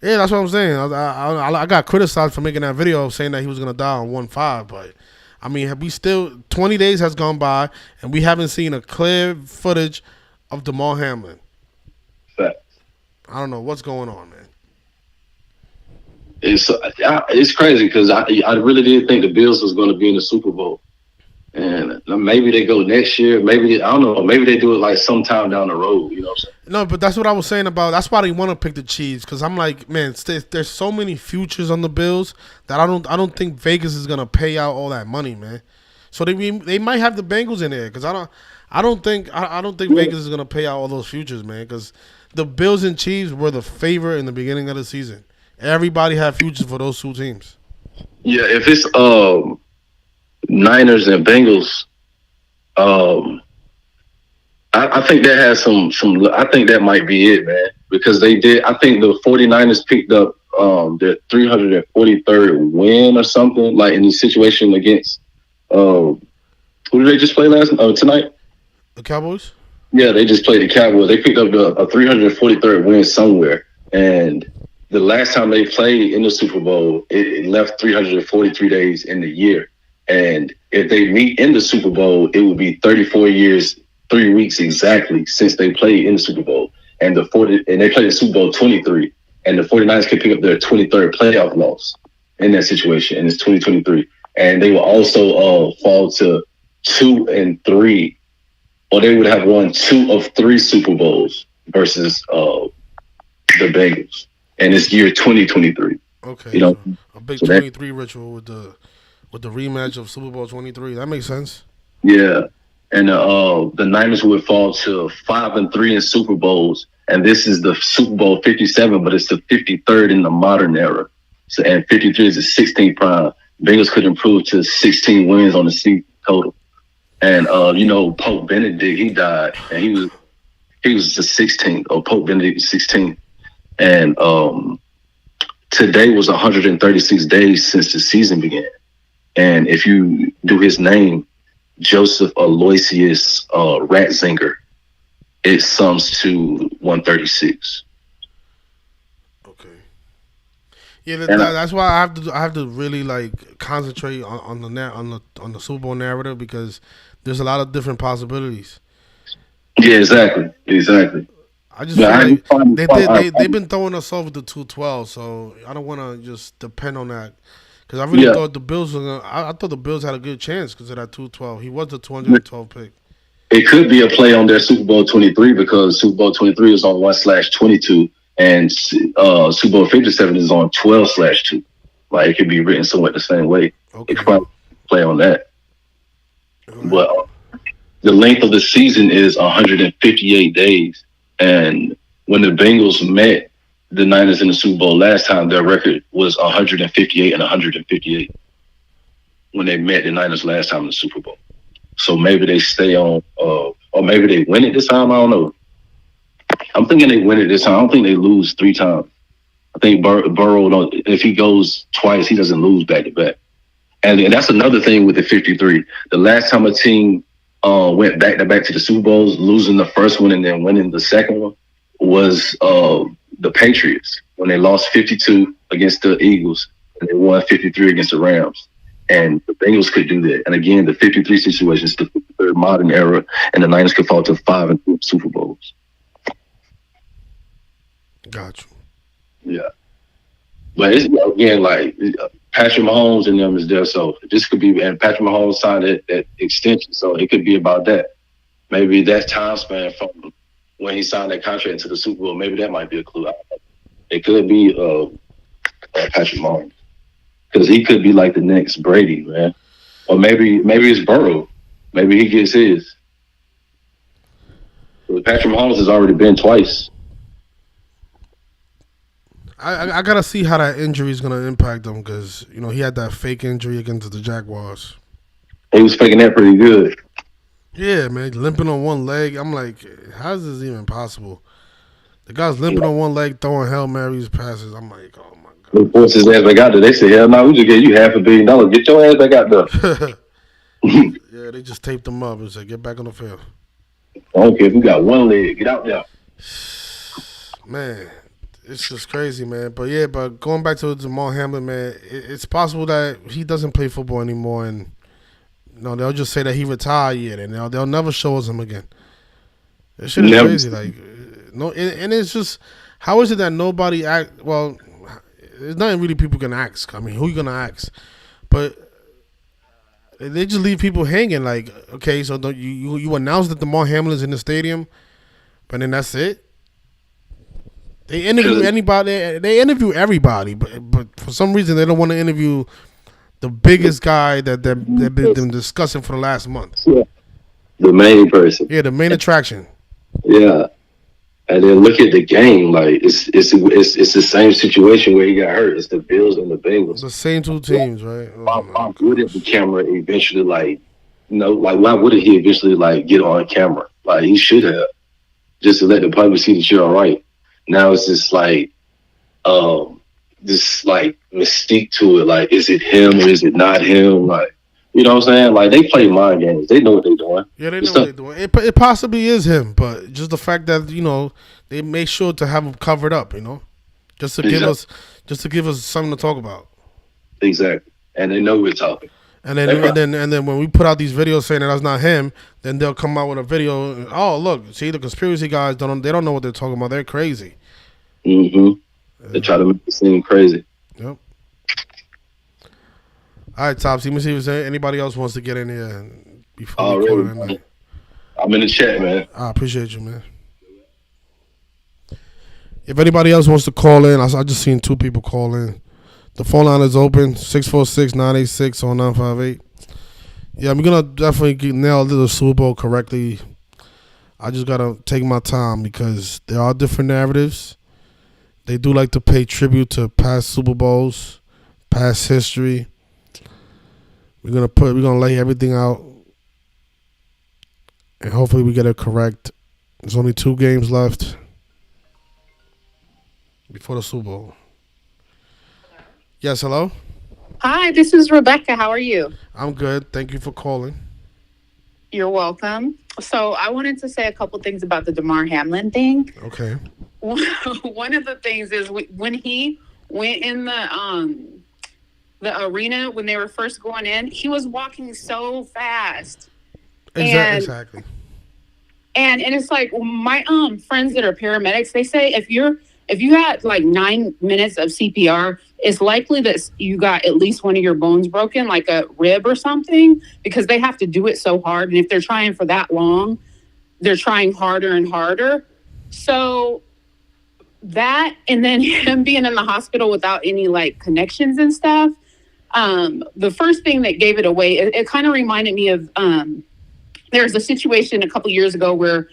Yeah, that's what I'm saying. I got criticized for making that video saying that he was gonna die on 1-5, but I mean, have we still 20 days has gone by and we haven't seen a clear footage of Damar Hamlin. Fact. I don't know what's going on, man. It's crazy because I really did think the Bills was going to be in the Super Bowl, and maybe they go next year. Maybe I don't know. Maybe they do it like sometime down the road. You know what I'm saying? No, but that's what I was saying about. That's why they want to pick the Chiefs because I'm like, man, there's so many futures on the Bills that I don't think Vegas is gonna pay out all that money, man. So they might have the Bengals in there because I don't think Vegas is gonna pay out all those futures, man. Because the Bills and Chiefs were the favorite in the beginning of the season. Everybody had futures for those two teams. Yeah, if it's Niners and Bengals, I think that has some. I think that might be it, man, because they did. I think the 49ers picked up their 343rd win or something, like in the situation against who did they just play tonight? The Cowboys. Yeah, they just played the Cowboys. They picked up a 343rd win somewhere, and the last time they played in the Super Bowl, it left 343 days in the year. And if they meet in the Super Bowl, it will be 34 years, 3 weeks exactly since they played in the Super Bowl. And they played the Super Bowl 23. And the 49ers could pick up their 23rd playoff loss in that situation. And it's 2023. And they will also fall to 2-3, or they would have won 2 of 3 Super Bowls versus the Bengals. And it's year 2023. Okay, you know, so a big so 23 ritual with the rematch of Super Bowl 23. That makes sense. Yeah, and the Niners would fall to 5-3 in Super Bowls, and this is the Super Bowl 57, but it's the 53rd in the modern era. So, and 53 is the 16th prime. Bengals could improve to 16 wins on the season total. And Pope Benedict, he died, and he was the 16th, or Pope Benedict the 16th. And today was 136 days since the season began. And if you do his name, Joseph Aloysius Ratzinger, it sums to 136. Okay. Yeah, And that's why I have to really like concentrate on the on the Super Bowl narrative because there's a lot of different possibilities. yeah, exactly. I just But feel I like just find, they've been throwing us over the 212, so I don't want to just depend on that because I really yeah, thought the Bills were gonna. I thought the Bills had a good chance because of that 212. He was the 212 pick. it could be a play on their Super Bowl 23 because Super Bowl 23 is on 1/22 and Super Bowl 57 is on 12/2. Like it could be written somewhat the same way. It could Okay, probably play on that. all right. But the length of the season is 158 days. And when the Bengals met the Niners in the Super Bowl last time, their record was 158 and 158 when they met the Niners last time in the Super Bowl. So maybe they stay on, or maybe they win it this time. I don't know. I'm thinking they win it this time. I don't think they lose 3 times. I think Burrow, if he goes twice, he doesn't lose back to back. And that's another thing with the 53. The last time a team went back to back to the Super Bowls, losing the first one and then winning the second one, was the Patriots when they lost 52 against the Eagles and they won 53 against the Rams. And the Bengals could do that. And again, the 53 situation is the third modern era, and the Niners could fall to 5 and 3 Super Bowls. Got you. Yeah. But it's again like Patrick Mahomes and them is there, so this could be. And Patrick Mahomes signed that extension, so it could be about that. Maybe that time span from when he signed that contract to the Super Bowl. Maybe that might be a clue. It could be Patrick Mahomes because he could be like the next Brady, man. Or maybe it's Burrow. Maybe he gets his. But Patrick Mahomes has already been twice. I gotta see how that injury is gonna impact him because he had that fake injury against the Jaguars. He was faking that pretty good. Yeah, man, limping on one leg. I'm like, how is this even possible? The guy's limping on one leg, throwing Hail Marys passes. I'm like, oh my They forced his ass back out there. They said, hell no, we just gave you $500 million. Get your ass back out there. god. Yeah, they just taped him up and said, get back on the field. I don't care if you got one leg. Get out there. Man, it's just crazy, man. But yeah, but going back to Damar Hamlin, man, it's possible that he doesn't play football anymore, and they'll just say that he retired yet, and they'll never show us him again. This shit is Never. crazy. Like, no, and it's just how is it that nobody act? Well, there's nothing really people can ask. I mean, who you gonna ask? But they just leave people hanging. Like, okay, so you announce that Damar Hamlin's in the stadium, but then that's it. They interview anybody. They interview everybody, but for some reason they don't want to interview the biggest guy that they've been discussing for the last month. Yeah. The main person. Yeah, the main attraction. Yeah. And then look at the game. Like it's the same situation where he got hurt. It's the Bills and the Bengals. The same two teams, right? Oh Why wouldn't the camera eventually like why wouldn't he eventually like get on camera? Like he should have. Just to let the public see that you're all right. Now it's just like this like mystique to it. Like, is it him or is it not him? Like, you know what I'm saying? Like they play mind games. They know what they're doing. Yeah, they know what they're doing. It possibly is him, but just the fact that they make sure to have him covered up. Just to give us something to talk about. Exactly, and they know we're talking. And then when we put out these videos saying that that's not him, then they'll come out with a video. And, oh, look, see the conspiracy guys don't know what they're talking about. They're crazy. Mm-hmm. They try to make it seem crazy. Yep. All right, Topsy. Let me see if anybody else wants to get in here before we call it a night. I'm in the chat, man. I appreciate you, man. If anybody else wants to call in, I just seen 2 people call in. The phone line is open, 646-986-0958. Yeah, I'm going to definitely nail the Super Bowl correctly. I just got to take my time because there are different narratives. They do like to pay tribute to past Super Bowls, past history. We're gonna lay everything out, and hopefully we get it correct. There's only 2 games left before the Super Bowl. Yes, hello? Hi, this is Rebecca. How are you? I'm good. Thank you for calling. You're welcome. So I wanted to say a couple things about the Damar Hamlin thing. Okay. One of the things is when he went in the arena when they were first going in, he was walking so fast. Exactly. And it's like my friends that are paramedics, they say if you had like 9 minutes of CPR, it's likely that you got at least one of your bones broken, like a rib or something, because they have to do it so hard. And if they're trying for that long, they're trying harder and harder. So that, and then him being in the hospital without any like connections and stuff. The first thing that gave it away, it kind of reminded me of there's a situation a couple years ago where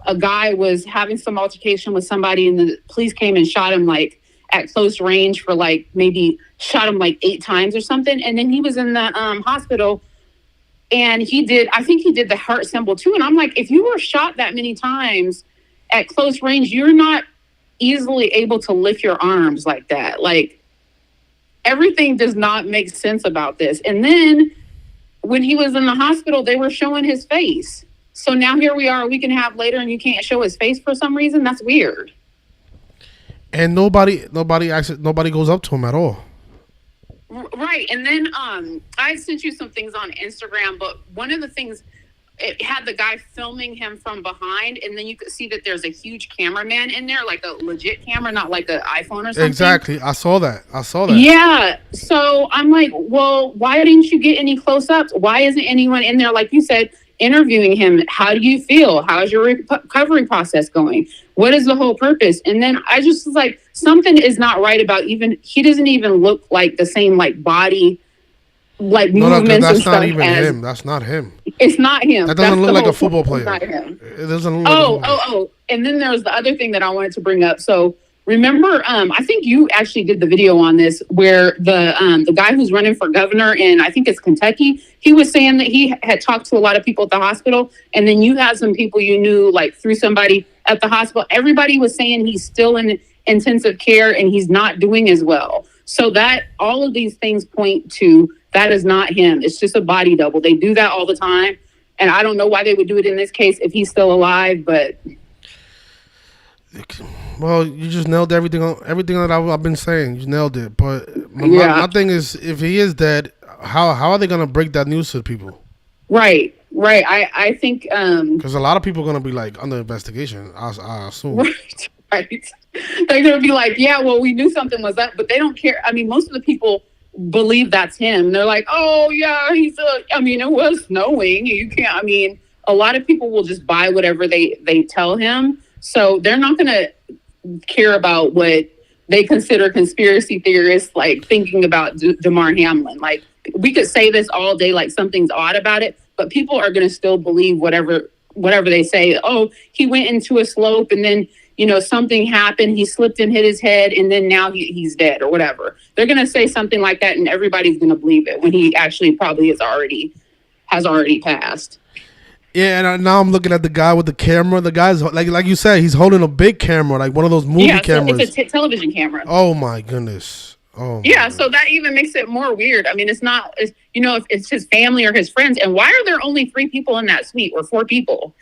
a guy was having some altercation with somebody and the police came and shot him like at close range for like maybe shot him like 8 times or something. And then he was in the hospital and I think he did the heart symbol too. And I'm like, if you were shot that many times at close range, you're not easily able to lift your arms like that. Like everything does not make sense about this. And then when he was in the hospital, they were showing his face. So now here we are a week and a half later and you can't show his face for some reason. That's weird. And nobody goes up to him at all. Right. And then I sent you some things on Instagram, but one of the things, it had the guy filming him from behind, and then you could see that there's a huge cameraman in there, like a legit camera, not like an iPhone or something. Exactly. I saw that. Yeah. So I'm like, well, why didn't you get any close-ups? Why isn't anyone in there, like you said, interviewing him? How do you feel? How's your recovery process going? What is the whole purpose? And then I just was like, something is not right about he doesn't even look like the same like body, like movements and stuff. That's not even him. That's not him. It's not him. That doesn't look like a football player. It's not him. It doesn't look Oh. And then there was the other thing that I wanted to bring up. So remember, I think you actually did the video on this where the guy who's running for governor in, I think it's Kentucky, he was saying that he had talked to a lot of people at the hospital, and then you had some people you knew like through somebody at the hospital. Everybody was saying he's still in intensive care and he's not doing as well. So that all of these things point to that is not him. It's just a body double. They do that all the time. And I don't know why they would do it in this case if he's still alive, but... Well, you just nailed everything that I've been saying. You nailed it. But my thing is, if he is dead, how are they going to break that news to people? Right. I think... Because a lot of people are going to be like under investigation, I assume. Right. They're going to be like, yeah, well, we knew something was up, but they don't care. I mean, most of the people believe that's him. They're like, oh, yeah, it was snowing. You can't, a lot of people will just buy whatever they tell him. So they're not going to care about what they consider conspiracy theorists, like thinking about Damar Hamlin. Like, we could say this all day, like something's odd about it, but people are going to still believe whatever they say. Oh, he went into a slope and then, something happened. He slipped and hit his head and then now he's dead or whatever. They're going to say something like that and everybody's going to believe it when he actually probably has already passed. Yeah, and now I'm looking at the guy with the camera. The guy's like you said, he's holding a big camera, like one of those movie cameras. It's a television camera. Oh my goodness. Oh. Yeah, so that even makes it more weird. It's not, if it's his family or his friends. And why are there only 3 people in that suite or 4 people?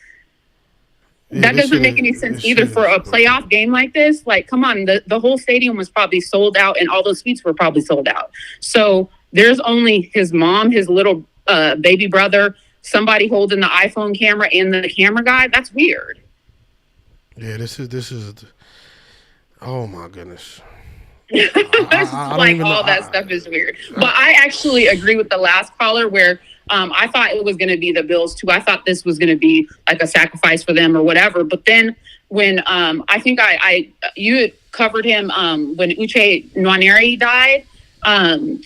Yeah, that doesn't make any sense either for a playoff game like this. Like, come on, the whole stadium was probably sold out and all those suites were probably sold out. So there's only his mom, his little baby brother, somebody holding the iPhone camera and the camera guy. That's weird. Yeah, this is oh my goodness. That stuff is weird. But I actually agree with the last caller where I thought it was going to be the Bills too. I thought this was going to be like a sacrifice for them or whatever. But then when I think you had covered him when Uche Nwaneri died,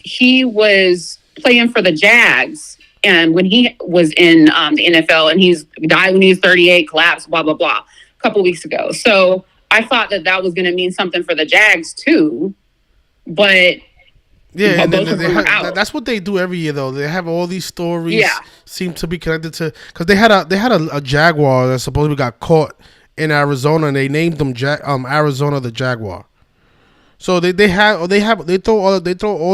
he was playing for the Jags. And when he was in the NFL and he's died when he was 38, collapsed, blah, blah, blah, a couple weeks ago. So I thought that was going to mean something for the Jags too. But yeah, and that's what they do every year, though. They have all these stories seem to be connected to, because they had a Jaguar that supposedly got caught in Arizona, and they named them Arizona the Jaguar. So they throw all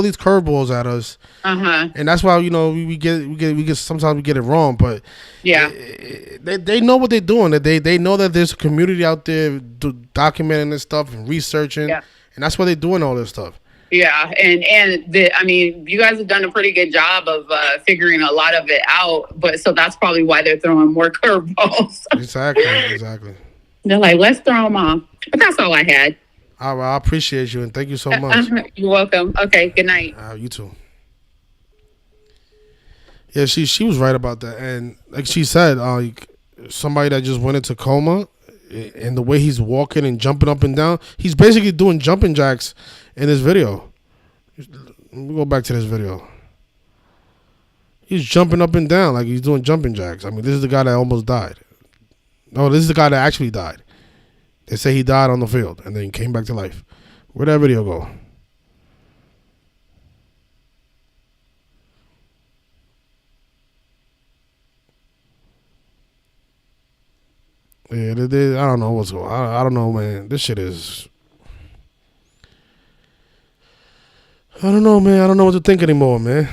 these curveballs at us, and that's why we get sometimes we get it wrong. But they know what they're doing. They know that there's a community out there documenting this stuff and researching, and that's why they're doing all this stuff. Yeah, I mean, you guys have done a pretty good job of figuring a lot of it out, but so that's probably why they're throwing more curveballs. Exactly. They're like, let's throw them off. But that's all I had. I appreciate you and thank you so much. You're welcome. Okay, good night. You too. Yeah, she was right about that, and like she said, like somebody that just went into coma, and the way he's walking and jumping up and down, he's basically doing jumping jacks in this video. Let me go back to this video. He's jumping up and down like he's doing jumping jacks. I mean, this is the guy that almost died. No, this is the guy that actually died. They say he died on the field and then came back to life. Where'd that video go? Yeah, I don't know what's going on. I don't know, man. This shit is... I don't know, man. I don't know what to think anymore, man.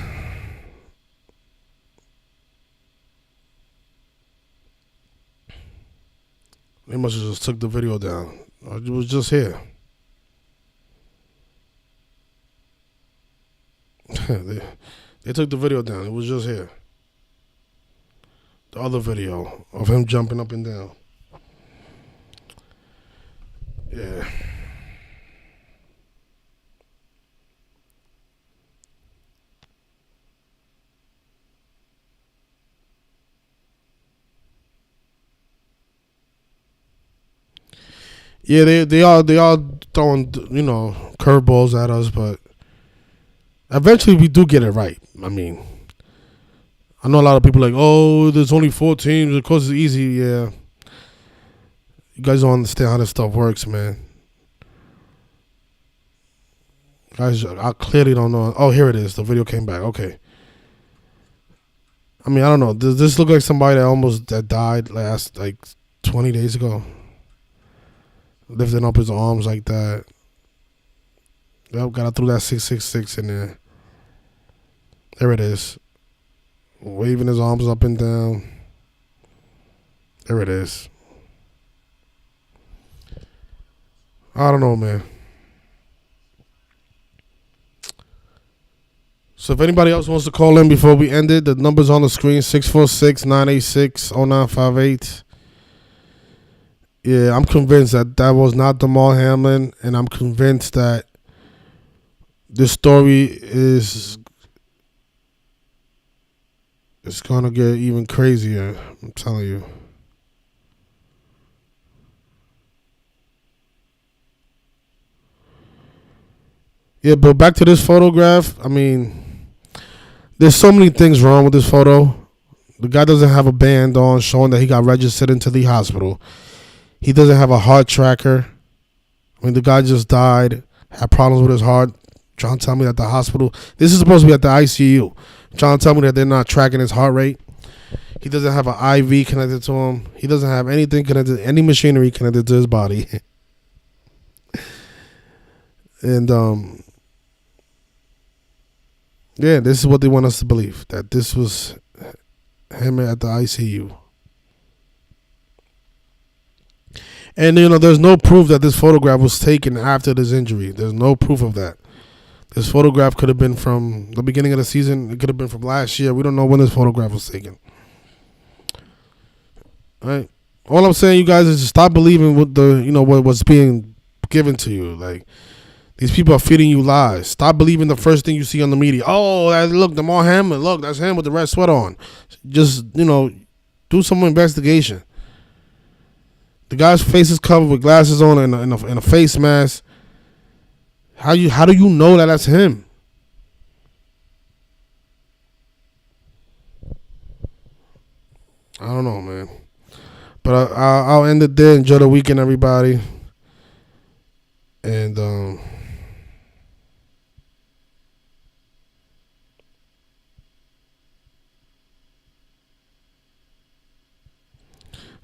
They must have just took the video down. It was just here. they took the video down. It was just here. The other video of him jumping up and down. Yeah. Yeah, they all throwing curveballs at us, but eventually we do get it right. I mean, I know a lot of people like, oh, there's only 4 teams, of course it's easy. Yeah, you guys don't understand how this stuff works, man. Guys, I clearly don't know. Oh, here it is. The video came back. Okay. I mean, I don't know. Does this look like somebody that died last 20 days ago? Lifting up his arms like that. Yep, gotta throw that 666 in there. There it is. Waving his arms up and down. There it is. I don't know, man. So if anybody else wants to call in before we end it, the number's on the screen, 646-986-0958. Yeah, I'm convinced that was not Damar Hamlin, and I'm convinced that this story is going to get even crazier. I'm telling you. Yeah, but back to this photograph. I mean, there's so many things wrong with this photo. The guy doesn't have a band on showing that he got registered into the hospital. He doesn't have a heart tracker. I mean, the guy just died, had problems with his heart. Trying to tell me that the hospital, this is supposed to be at the ICU. Trying to tell me that they're not tracking his heart rate. He doesn't have an IV connected to him. He doesn't have anything connected, any machinery connected to his body. And, yeah, this is what they want us to believe, that this was him at the ICU. And, there's no proof that this photograph was taken after this injury. There's no proof of that. This photograph could have been from the beginning of the season. It could have been from last year. We don't know when this photograph was taken. All right. All I'm saying, you guys, is just stop believing what what's being given to you. Like, these people are feeding you lies. Stop believing the first thing you see on the media. Oh, look, Damar Hamlin. Look, that's him with the red sweater on. Just, do some investigation. The guy's face is covered with glasses on and a face mask. How do you know that that's him? I don't know, man. But I'll end it there. Enjoy the weekend, everybody. And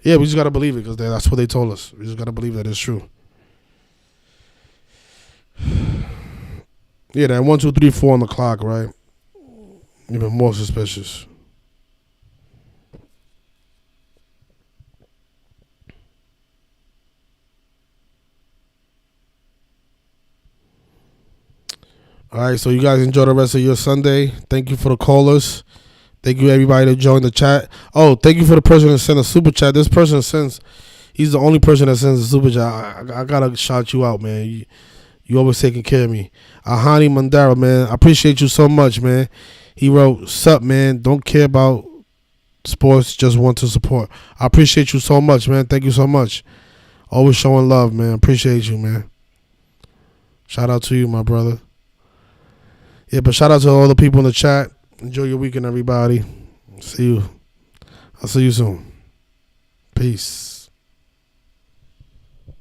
yeah, we just gotta believe it because that's what they told us. We just gotta believe that it's true. Yeah, that 1, 2, 3, 4 on the clock, right? Even more suspicious. All right, so you guys enjoy the rest of your Sunday. Thank you for the callers. Thank you everybody that joined the chat. Oh, thank you for the person that sent a super chat. This person sends. He's the only person that sends a super chat. I gotta shout you out, man. You always taking care of me. Ahani Mandara, man. I appreciate you so much, man. He wrote, "Sup, man. Don't care about sports, just want to support." I appreciate you so much, man. Thank you so much. Always showing love, man. Appreciate you, man. Shout out to you, my brother. Yeah, but shout out to all the people in the chat. Enjoy your weekend, everybody. See you. I'll see you soon. Peace.